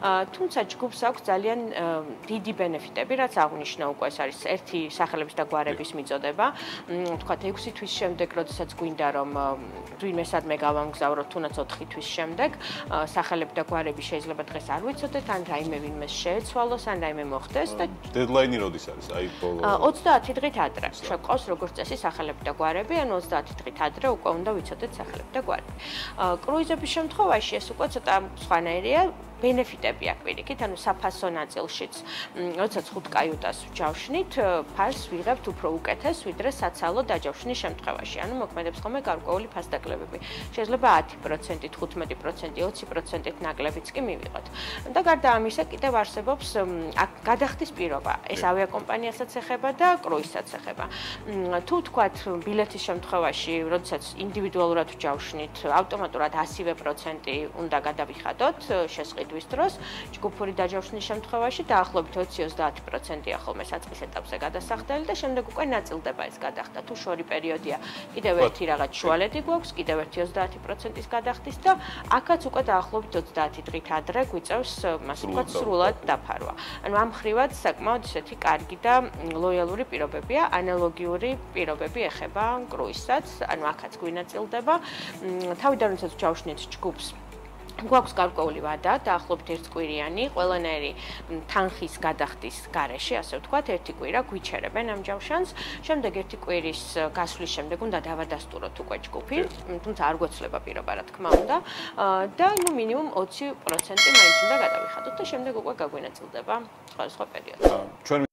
თუმცა ჯგუფს აქვს ძალიან დიდი ბენეფიტები, რაც აღნიშნა უკვე ეს არის ერთი სახელების და გვარების მიწოდება. თქვათ 6 თვის შემდეგ, როდესაც გვინდა რომ ვინმე სადმე გავამგზავროთ, თუნდაც 4 თვის შემდეგ, სახელები და გვარები შეიძლება დღეს არ ვიცოდეთ, ან რაიმე ვინმე შეეცვალოს, ან რაიმე მოხდეს და დედლაინი როდის არის? აი ბოლო 30 დღით ადრე. შეყავს როგორც წესი სახელები და გვარები, ან 30 დღით ადრე უკვე უნდა ვიცოდეთ სახელები და გვარები. კრუიზების შემთხვევაში ეს უკვე ცოტა სხვანაირია. ბენეფიტები აქვს პირიქით, ანუ საფასო ნაწილშიც, როდესაც 5 კაიუტას ვჯავშნით, ფასს ვიღებთ უფრო უკეთეს, ვიდრე საცალო დაჯავშნის შემთხვევაში. ანუ მოქმედებს ხოლმე გარკვეული ფასდაკლებები. შეიძლება 10%, 15%, 20%-ით ნაკლებიც კი მივიღოთ. და გარდა ამისა, კიდევ არსებობს გადახდის პირობა. ეს ავიაკომპანიასაც ეხება და კრუიზსაც ეხება. თუ თქვათ ბილეთის შემთხვევაში, როდესაც ინდივიდუალურად ვჯავშნით, ავტომატურად 100% უნდა გადავიხადოთ შესყიდვის დროს, ჯგუფური დაჯავშნის შემთხვევაში დაახლოებით 20-30%-ია ხოლმე საწყის ეტაპზე გადასახდელი და შემდეგ უკვე ნაწილდება ეს გადახდა. თუ შორი პერიოდია, კიდევ ერთი რაღაც შუალედი გვაქვს, კიდევ ერთი 30%-ის გადახდის და აქაც უკვე დაახლოებით 30 დღით ადრე გვიწევს მას ვთქვათ სრულად დაფარვა. ანუ ამ ხრივად საკმაოდ ისეთი კარგი და ლოიალური პირობებია, ანალოგიური პირობები ეხება კრუიზსაც, ანუ აქაც გვინაწილდება. თავიდან როდესაც ვჯავშნით ჯგუფს გვაქვს გარკვეული ვადა, დაახლოებით ერთკვირიანი, ყველანაირი თანხის გადახდის გარეშე, ასე ვთქვათ, ერთი კვირა გვიჩერებენ ამ ჯავშანს. შემდეგ ერთი კვირის გასვლის შემდეგ უნდა დავადასტუროთ უკვე ჯგუფი, თუმცა არ გვეცლება პირობა, რა თქმა უნდა, და ნუ მინიმუმ 20% მაინც უნდა გადავიხადოთ და შემდეგ უკვე გაგვინაწილდება სხვადასხვა პერიოდში.